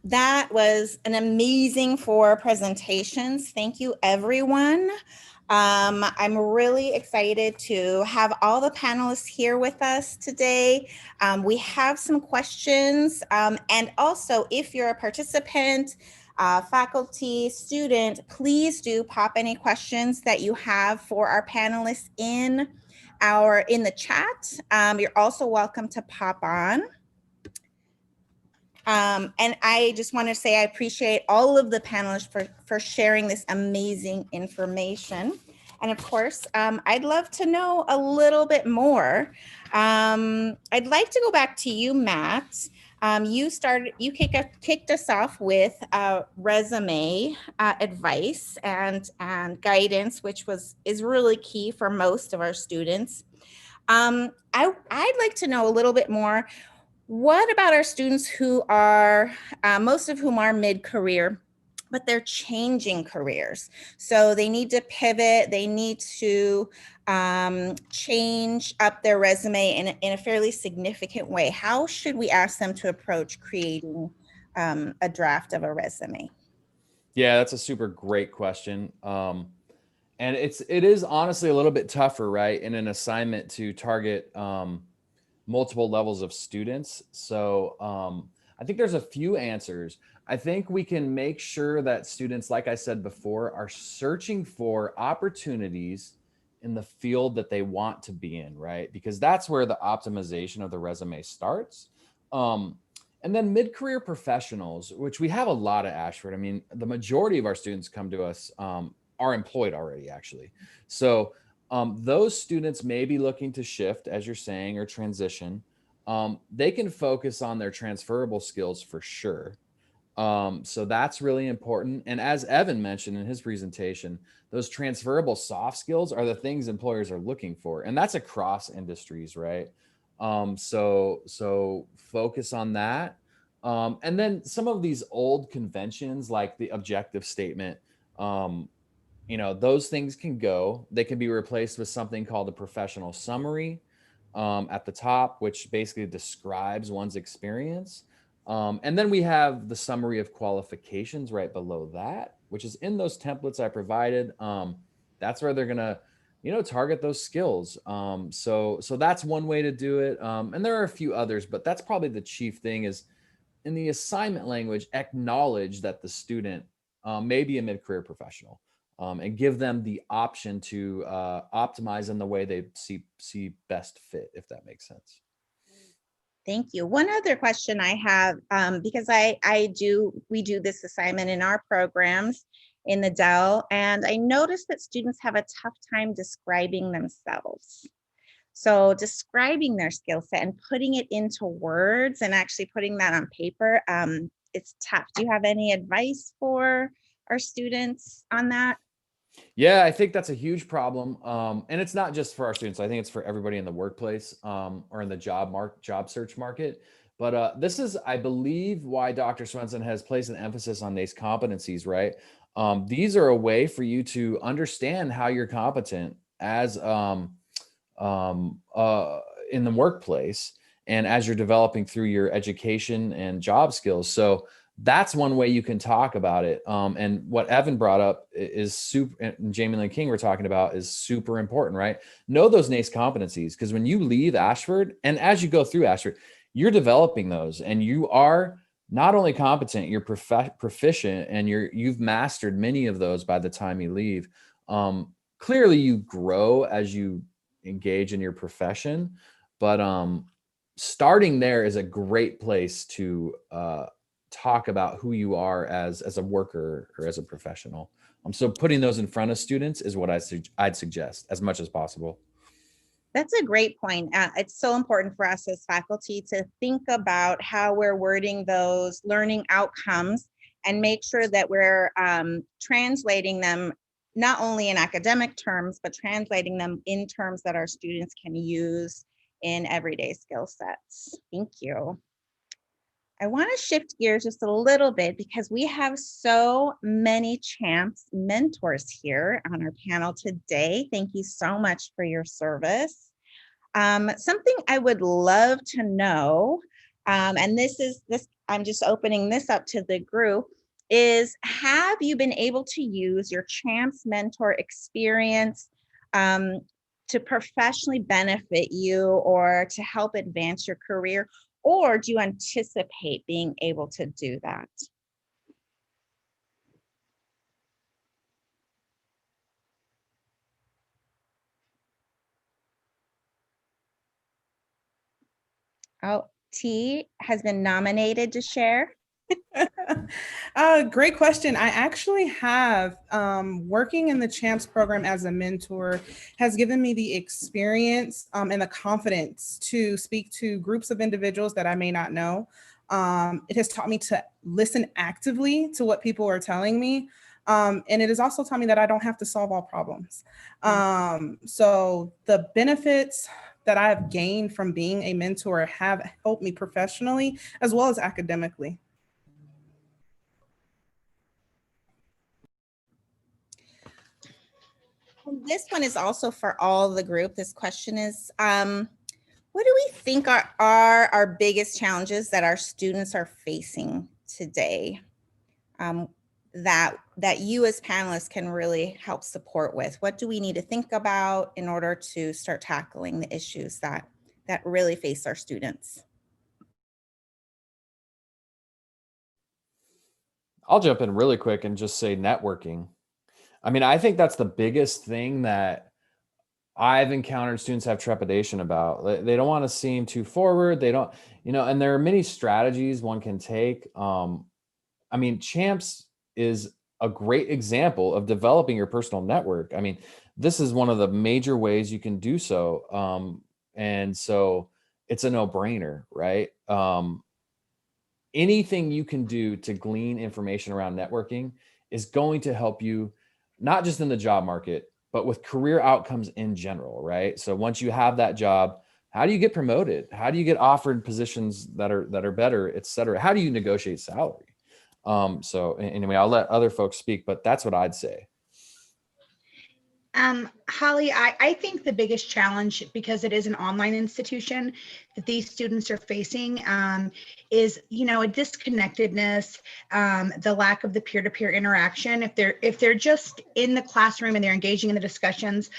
That was an amazing 4 presentations. Thank you, everyone. I'm really excited to have all the panelists here with us today. We have some questions, and also if you're a participant, faculty, student, please do pop any questions that you have for our panelists in the chat. You're also welcome to pop on. And I just want to say I appreciate all of the panelists for sharing this amazing information. And of course, I'd love to know a little bit more. I'd like to go back to you, Matt. You kicked us off with resume advice and guidance, which is really key for most of our students. I'd like to know a little bit more. What about our students who are, most of whom are mid-career, but they're changing careers? So they need to pivot, they need to change up their resume in a fairly significant way. How should we ask them to approach creating a draft of a resume? Yeah, that's a super great question. And it is honestly a little bit tougher, right, in an assignment to target multiple levels of students. So I think there's a few answers. I think we can make sure that students, like I said before, are searching for opportunities in the field that they want to be in, right? Because that's where the optimization of the resume starts. And then mid-career professionals, which we have a lot at Ashford. I mean, the majority of our students come to us are employed already, actually. So those students may be looking to shift, as you're saying, or transition. They can focus on their transferable skills for sure. So that's really important. And as Evan mentioned in his presentation, those transferable soft skills are the things employers are looking for. And that's across industries, right? So focus on that. And then some of these old conventions like the objective statement, those things can go. They can be replaced with something called a professional summary at the top, which basically describes one's experience. And then we have the summary of qualifications right below that, which is in those templates I provided. That's where they're gonna, target those skills. So that's one way to do it. And there are a few others, but that's probably the chief thing is in the assignment language, acknowledge that the student may be a mid-career professional. And give them the option to optimize in the way they see best fit, if that makes sense. Thank you. One other question I have, because we do this assignment in our programs in the Dell, and I noticed that students have a tough time describing themselves. So describing their skill set and putting it into words and actually putting that on paper, it's tough. Do you have any advice for our students on that? Yeah, I think that's a huge problem. And it's not just for our students. I think it's for everybody in the workplace or in the job search market. But this is, I believe, why Dr. Swenson has placed an emphasis on these competencies, right? These are a way for you to understand how you're competent as in the workplace and as you're developing through your education and job skills. So that's one way you can talk about it. And what Evan brought up is super, and Jamie Lynn King we're talking about is super important, right? Know those NACE competencies, because when you leave Ashford and as you go through Ashford, you're developing those and you are not only competent, you're proficient and you've mastered many of those by the time you leave. Clearly you grow as you engage in your profession, but starting there is a great place to talk about who you are as a worker or as a professional. So putting those in front of students is what I'd suggest as much as possible. That's a great point. It's so important for us as faculty to think about how we're wording those learning outcomes and make sure that we're translating them not only in academic terms, but translating them in terms that our students can use in everyday skill sets. Thank you. I want to shift gears just a little bit because we have so many champs mentors here on our panel today. Thank you so much for your service. Something I would love to know, and this I'm just opening this up to the group, is have you been able to use your Champs mentor experience to professionally benefit you or to help advance your career? Or do you anticipate being able to do that? Oh, T has been nominated to share. Great question. I actually have working in the Champs program as a mentor has given me the experience and the confidence to speak to groups of individuals that I may not know. It has taught me to listen actively to what people are telling me. And it has also taught me that I don't have to solve all problems. So the benefits that I have gained from being a mentor have helped me professionally as well as academically. This one is also for all the group. This question is, what do we think are our biggest challenges that our students are facing today that you as panelists can really help support with? What do we need to think about in order to start tackling the issues that really face our students? I'll jump in really quick and just say networking. I mean, I think that's the biggest thing that I've encountered students have trepidation about. They don't want to seem too forward. They don't, and there are many strategies one can take. I mean, Champs is a great example of developing your personal network. I mean, this is one of the major ways you can do so. And so it's a no-brainer, right? Anything you can do to glean information around networking is going to help you, not just in the job market, but with career outcomes in general, right? So once you have that job, how do you get promoted? How do you get offered positions that are better, et cetera? How do you negotiate salary? So anyway, I'll let other folks speak, but that's what I'd say. Holly, I think the biggest challenge, because it is an online institution that these students are facing, is, a disconnectedness, the lack of the peer-to-peer interaction. If they're just in the classroom and they're engaging in the discussions,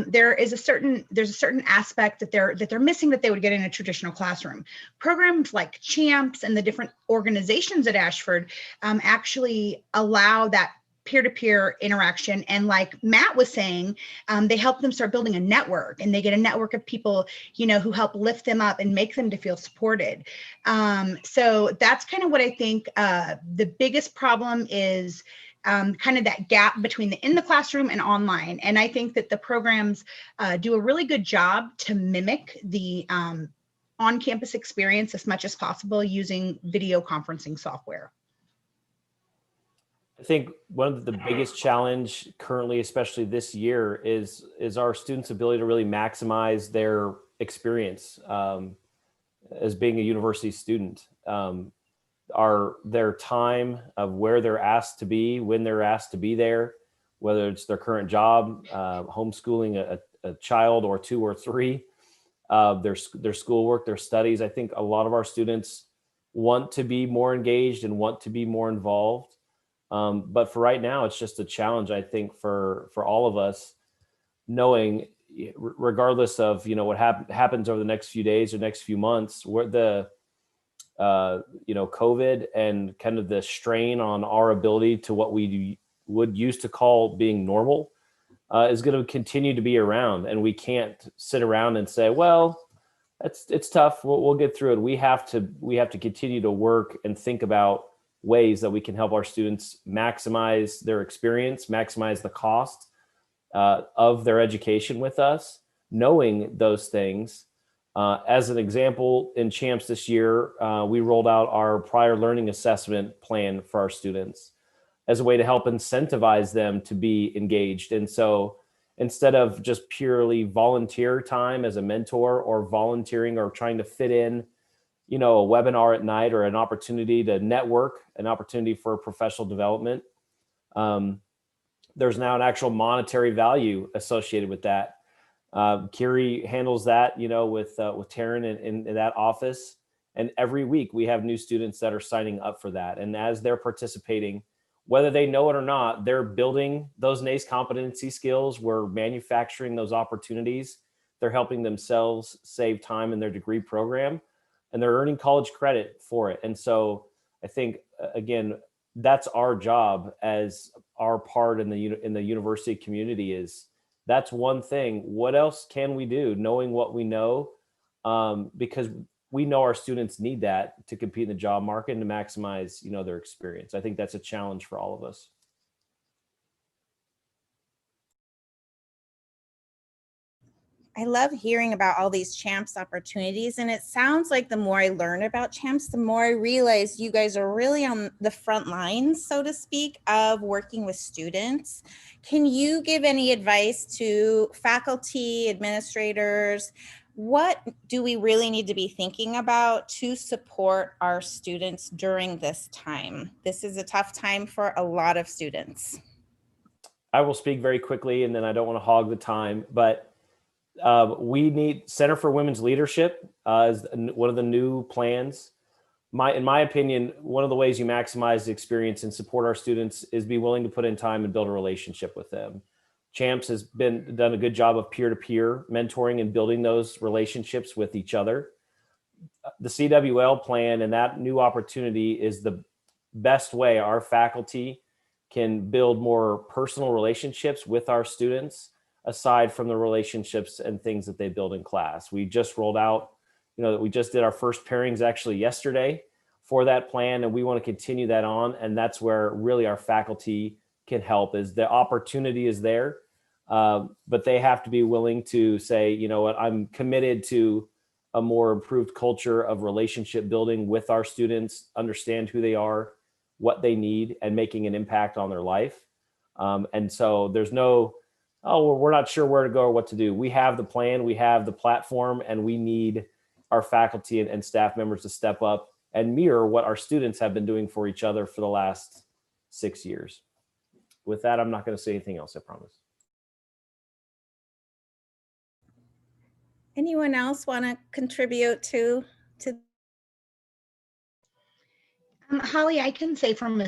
there's a certain aspect that they're missing that they would get in a traditional classroom. Programs like Champs and the different organizations at Ashford actually allow that peer-to-peer interaction. And like Matt was saying, they help them start building a network, and they get a network of people, who help lift them up and make them to feel supported. So that's kind of what I think the biggest problem is, kind of that gap between in the classroom and online. And I think that the programs do a really good job to mimic the on-campus experience as much as possible using video conferencing software. I think one of the biggest challenge currently, especially this year, is our students' ability to really maximize their experience as being a university student. Their time of where they're asked to be, when they're asked to be there, whether it's their current job, homeschooling a child or two or three, their schoolwork, their studies. I think a lot of our students want to be more engaged and want to be more involved. But for right now, it's just a challenge, I think, for all of us, knowing, regardless of, what happens over the next few days or next few months, where the, COVID and kind of the strain on our ability to what we would used to call being normal is going to continue to be around. And we can't sit around and say, well, it's tough. We'll get through it. We have to continue to work and think about ways that we can help our students maximize their experience, maximize the cost of their education with us, knowing those things. As an example, in Champs this year, we rolled out our prior learning assessment plan for our students as a way to help incentivize them to be engaged. And so instead of just purely volunteer time as a mentor or volunteering or trying to fit in a webinar at night or an opportunity to network, an opportunity for professional development, there's now an actual monetary value associated with that. Kiri handles that, with Taryn in that office. And every week we have new students that are signing up for that. And as they're participating, whether they know it or not, they're building those NACE competency skills. We're manufacturing those opportunities. They're helping themselves save time in their degree program, and they're earning college credit for it. And so I think, again, that's our job as our part in the university community. Is that's one thing. What else can we do? Knowing what we know, because we know our students need that to compete in the job market and to maximize, their experience. I think that's a challenge for all of us. I love hearing about all these CHAMPS opportunities. And it sounds like the more I learn about CHAMPS, the more I realize you guys are really on the front lines, so to speak, of working with students. Can you give any advice to faculty, administrators? What do we really need to be thinking about to support our students during this time? This is a tough time for a lot of students. I will speak very quickly, and then I don't want to hog the time, but we need Center for Women's Leadership as one of the new plans. In my opinion, one of the ways you maximize the experience and support our students is be willing to put in time and build a relationship with them. CHAMPS has done a good job of peer-to-peer mentoring and building those relationships with each other. The CWL plan and that new opportunity is the best way our faculty can build more personal relationships with our students, aside from the relationships and things that they build in class. We just rolled out, we just did our first pairings actually yesterday for that plan, and we want to continue that on. And that's where really our faculty can help. Is the opportunity is there, but they have to be willing to say, you know what, I'm committed to a more improved culture of relationship building with our students, understand who they are, what they need, and making an impact on their life. And so there's no, oh, we're not sure where to go or what to do. We have the plan, we have the platform, and we need our faculty and staff members to step up and mirror what our students have been doing for each other for the last 6 years. With that, I'm not going to say anything else, I promise. Anyone else want to contribute to Holly, I can say from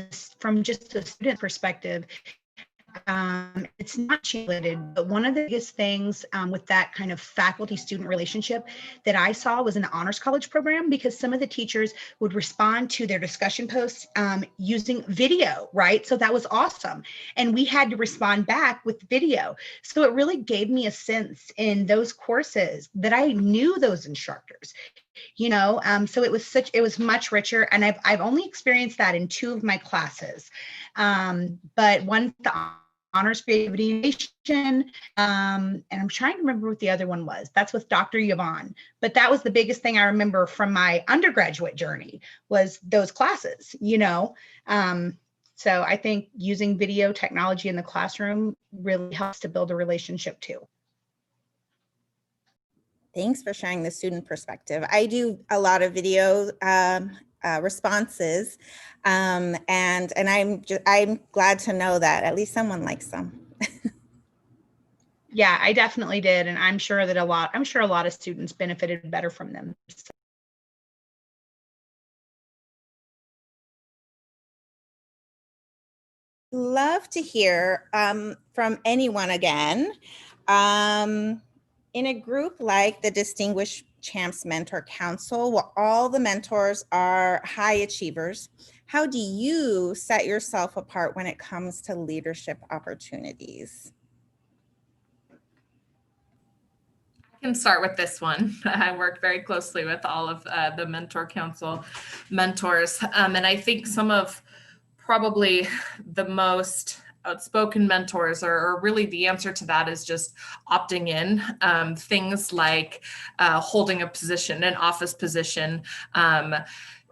just a student perspective, it's not cheerleaded, but one of the biggest things with that kind of faculty-student relationship that I saw was in the Honors College program, because some of the teachers would respond to their discussion posts using video, right? So that was awesome. And we had to respond back with video. So it really gave me a sense in those courses that I knew those instructors. So it was much richer, and I've only experienced that in 2 of my classes, but one, the Honors Creativity Nation, and I'm trying to remember what the other one was. That's with Dr. Yvonne, but that was the biggest thing I remember from my undergraduate journey was those classes. So I think using video technology in the classroom really helps to build a relationship too. Thanks for sharing the student perspective. I do a lot of video responses, and I'm glad to know that at least someone likes them. Yeah, I definitely did, and I'm sure a lot of students benefited better from them. Love to hear from anyone again. In a group like the Distinguished Champs Mentor Council, where all the mentors are high achievers, how do you set yourself apart when it comes to leadership opportunities? I can start with this one. I work very closely with all of the Mentor Council mentors, and I think some of probably the most outspoken mentors, or really the answer to that is just opting in. Things like holding a position, an office position,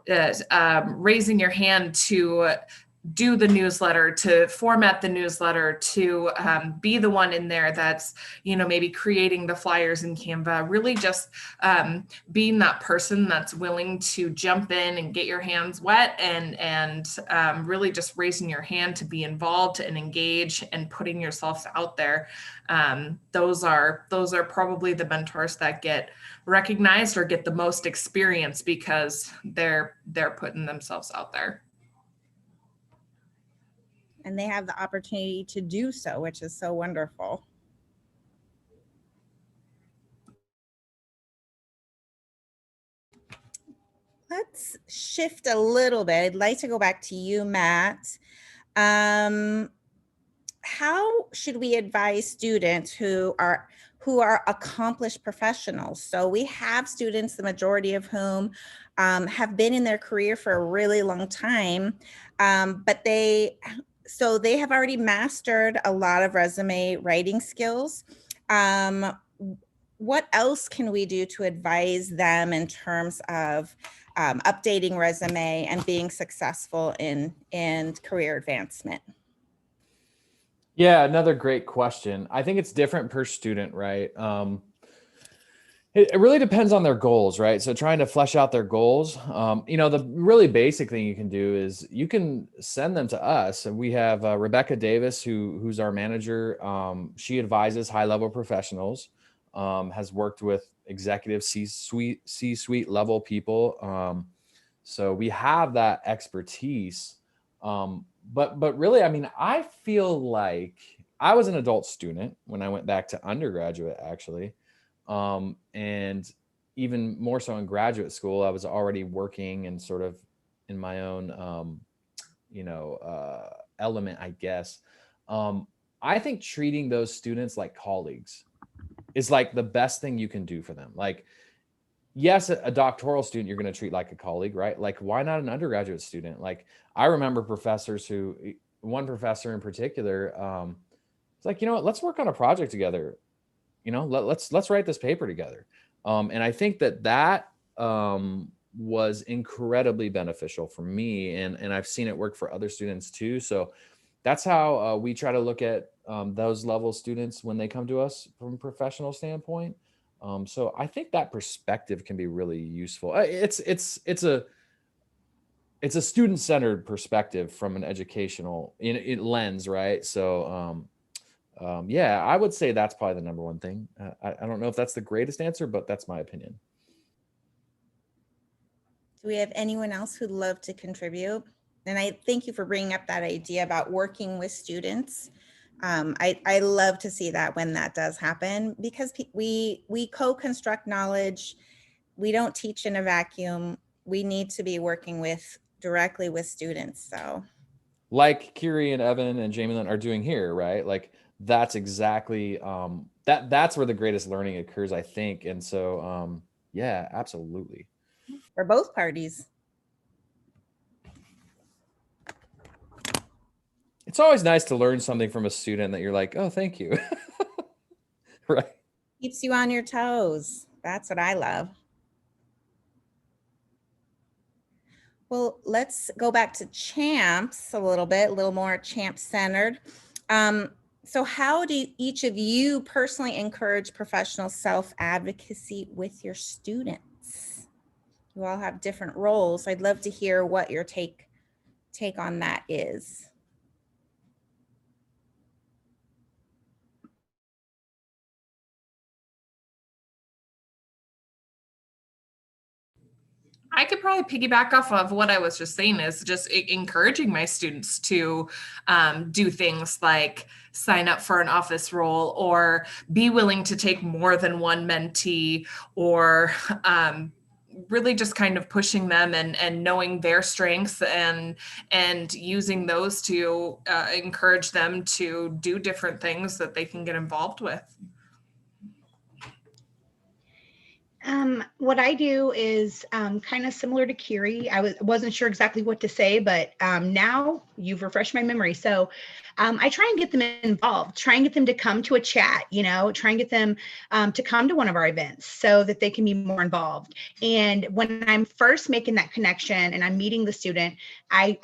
raising your hand to do the newsletter, to format the newsletter, to be the one in there that's, maybe creating the flyers in Canva, really just being that person that's willing to jump in and get your hands wet, and really just raising your hand to be involved and engage and putting yourselves out there. Those are probably the mentors that get recognized or get the most experience because they're putting themselves out there. And they have the opportunity to do so, which is so wonderful. Let's shift a little bit. I'd like to go back to you, Matt. How should we advise students who are accomplished professionals? So we have students, the majority of whom have been in their career for a really long time, but they have already mastered a lot of resume writing skills. What else can we do to advise them in terms of updating resume and being successful in career advancement? Yeah, another great question. I think it's different per student, right? It really depends on their goals, right? So trying to flesh out their goals. The really basic thing you can do is you can send them to us. And we have Rebecca Davis, who's our manager. She advises high-level professionals, has worked with executive C-suite level people. So we have that expertise. But really, I feel like I was an adult student when I went back to undergraduate, actually. And even more so in graduate school, I was already working and sort of in my own, element, I guess. I think treating those students like colleagues is like the best thing you can do for them. Like, yes, a doctoral student, you're going to treat like a colleague, right? Like, why not an undergraduate student? Like, I remember one professor in particular, it's like, let's work on a project together. Let's write this paper together. And I think that was incredibly beneficial for me. And I've seen it work for other students too. So that's how we try to look at those level students when they come to us from a professional standpoint. So I think that perspective can be really useful. It's a student-centered perspective from an educational lens, right? So yeah, I would say that's probably the number one thing. I don't know if that's the greatest answer, but that's my opinion. Do we have anyone else who'd love to contribute? And I thank you for bringing up that idea about working with students. I love to see that when that does happen, because we co-construct knowledge. We don't teach in a vacuum. We need to be working directly with students. So, like Kiri and Evan and Jamie Lynn are doing here, right? Like, that's exactly that's where the greatest learning occurs, I think. And so yeah, absolutely, for both parties. It's always nice to learn something from a student that you're like, oh, thank you. Right. Keeps you on your toes. That's what I love. Well, let's go back to champs a little more champ-centered. So how do each of you personally encourage professional self-advocacy with your students? You all have different roles. I'd love to hear what your take on that is. I could probably piggyback off of what I was just saying, is just encouraging my students to do things like sign up for an office role, or be willing to take more than one mentee, or really just kind of pushing them and knowing their strengths and using those to encourage them to do different things that they can get involved with. What I do is kind of similar to Kiri. I wasn't sure exactly what to say, but now you've refreshed my memory. So I try and get them involved, try and get them to come to a chat, try and get them to come to one of our events so that they can be more involved. And when I'm first making that connection and I'm meeting the student, I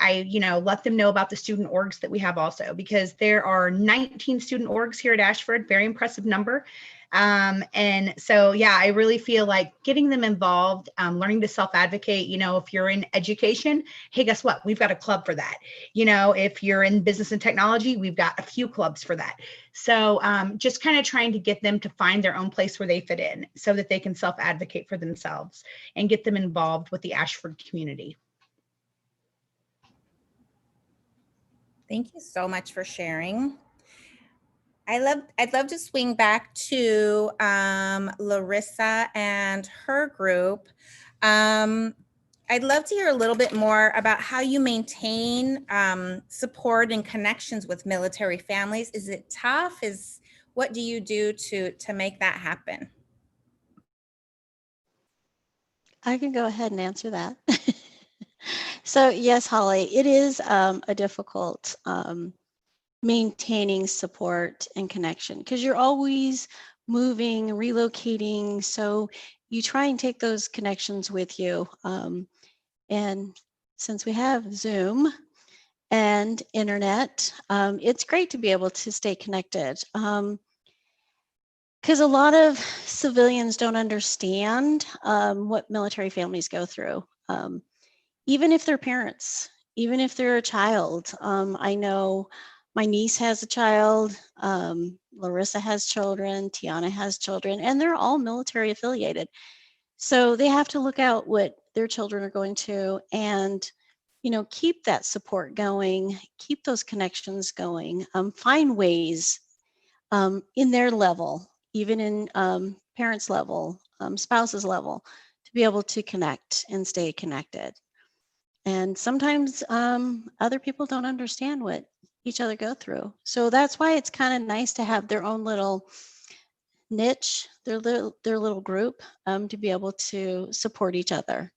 let them know about the student orgs that we have also, because there are 19 student orgs here at Ashford, very impressive number. And so, yeah, I really feel like getting them involved, learning to self-advocate. If you're in education, hey, guess what? We've got a club for that. If you're in business and technology, we've got a few clubs for that. So just kind of trying to get them to find their own place where they fit in so that they can self-advocate for themselves and get them involved with the Ashford community. Thank you so much for sharing. I'd love to swing back to Laurissa and her group. I'd love to hear a little bit more about how you maintain support and connections with military families. Is it tough? What do you do to make that happen? I can go ahead and answer that. So yes, Holly, it is a difficult maintaining support and connection because you're always moving, relocating. So you try and take those connections with you. And since we have Zoom and internet, it's great to be able to stay connected. Because a lot of civilians don't understand what military families go through, even if they're parents, even if they're a child. I know my niece has a child, Laurissa has children, Tiana has children, and they're all military affiliated. So they have to look out what their children are going to and, keep that support going, keep those connections going, find ways in their level, even in parents' level, spouses' level, to be able to connect and stay connected. And sometimes other people don't understand what each other go through. So that's why it's kind of nice to have their own little niche, their little group to be able to support each other.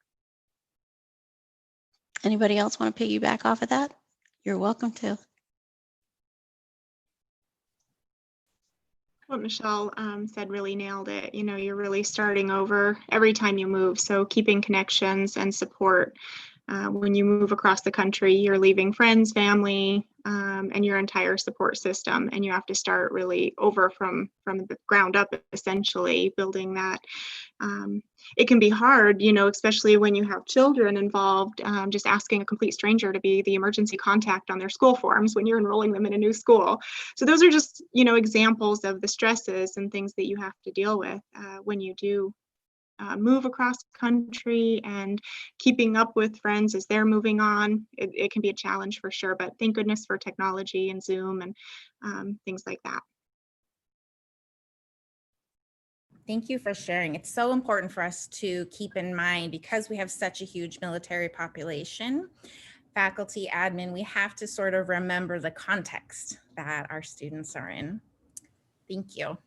Anybody else want to piggyback off of that? You're welcome to. What Machele said really nailed it. You're really starting over every time you move. So keeping connections and support. When you move across the country, you're leaving friends, family, and your entire support system. And you have to start really over from the ground up, essentially building that. It can be hard, especially when you have children involved, just asking a complete stranger to be the emergency contact on their school forms when you're enrolling them in a new school. So those are just, examples of the stresses and things that you have to deal with when you do move across country, and keeping up with friends as they're moving on. It can be a challenge for sure, but thank goodness for technology and Zoom and things like that. Thank you for sharing. It's so important for us to keep in mind, because we have such a huge military population, faculty, admin, we have to sort of remember the context that our students are in. Thank you.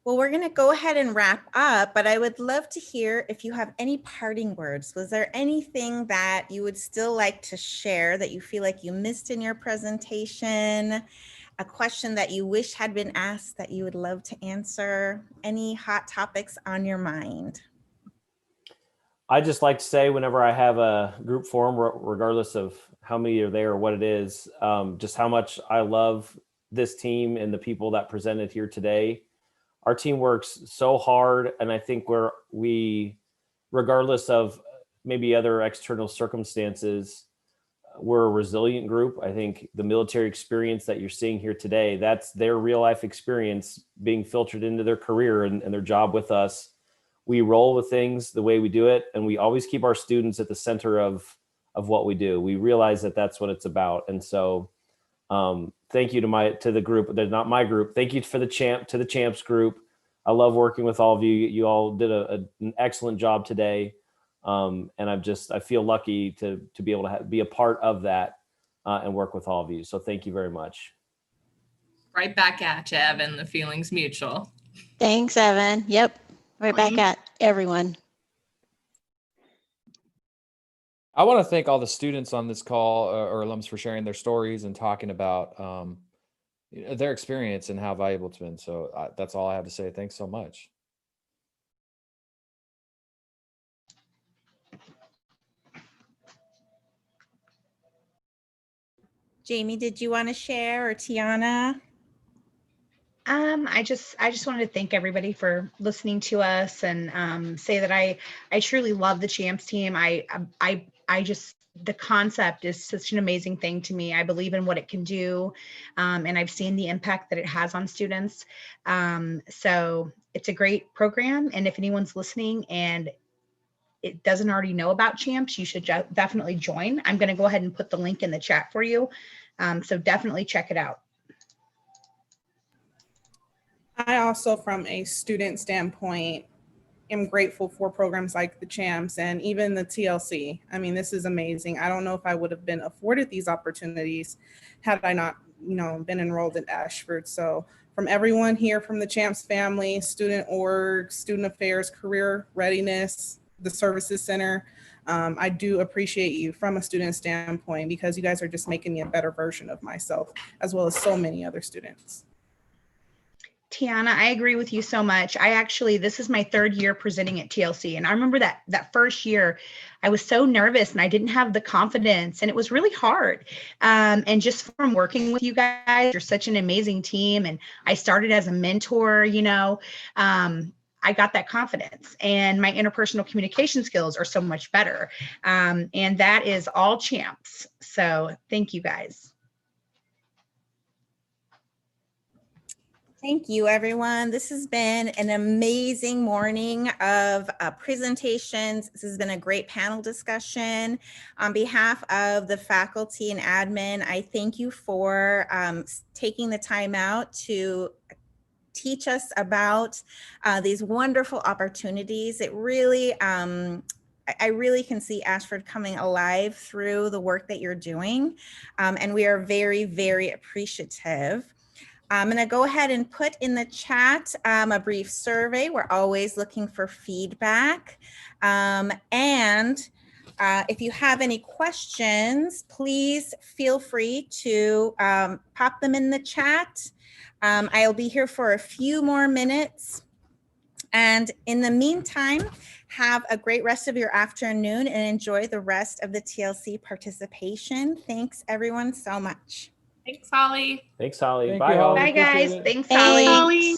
Well, we're going to go ahead and wrap up, but I would love to hear if you have any parting words. Was there anything that you would still like to share that you feel like you missed in your presentation? A question that you wish had been asked that you would love to answer? Any hot topics on your mind? I just like to say, whenever I have a group forum, regardless of how many are there or what it is, just how much I love this team and the people that presented here today. Our team works so hard, and I think we, regardless of maybe other external circumstances, we're a resilient group. I think the military experience that you're seeing here today, that's their real life experience being filtered into their career and their job with us. We roll with things the way we do it, and we always keep our students at the center of what we do. We realize that that's what it's about. And so thank you to the group. They're not my group. Thank you to the champs group. I love working with all of you. You all did an excellent job today. And I feel lucky to be able to be a part of that and work with all of you. So thank you very much. Right back at you, Evan. The feeling's mutual. Thanks, Evan. Yep. Right back at everyone. I want to thank all the students on this call or alums for sharing their stories and talking about their experience and how valuable it's been. So that's all I have to say. Thanks so much. Jamie, did you want to share, or Tiana? I just wanted to thank everybody for listening to us and say that I truly love the Champs team. I just, the concept is such an amazing thing to me. I believe in what it can do, and I've seen the impact that it has on students. So it's a great program, and if anyone's listening and it doesn't already know about Champs, you should definitely join. I'm going to go ahead and put the link in the chat for you. So definitely check it out. I also, from a student standpoint, am grateful for programs like the Champs and even the TLC. I mean, this is amazing. I don't know if I would have been afforded these opportunities had I not, been enrolled at Ashford. So from everyone here, from the Champs family, student org, student affairs, career readiness, the services center, I do appreciate you from a student standpoint, because you guys are just making me a better version of myself, as well as so many other students. Tiana, I agree with you so much. This is my third year presenting at TLC. And I remember that first year, I was so nervous and I didn't have the confidence, and it was really hard. And just from working with you guys, you're such an amazing team. And I started as a mentor, I got that confidence, and my interpersonal communication skills are so much better. And that is all Champs. So thank you guys. Thank you, everyone. This has been an amazing morning of presentations. This has been a great panel discussion. On behalf of the faculty and admin, I thank you for taking the time out to teach us about these wonderful opportunities. It really, I really can see Ashford coming alive through the work that you're doing. And we are very, very appreciative. I'm going to go ahead and put in the chat a brief survey. We're always looking for feedback. If you have any questions, please feel free to pop them in the chat. I'll be here for a few more minutes. And in the meantime, have a great rest of your afternoon and enjoy the rest of the TLC participation. Thanks, everyone, so much. Thanks, Holly. Thanks, Holly. Thank Bye, you, Holly. Holly. Bye, guys. Appreciate it. Thanks, Holly. Holly.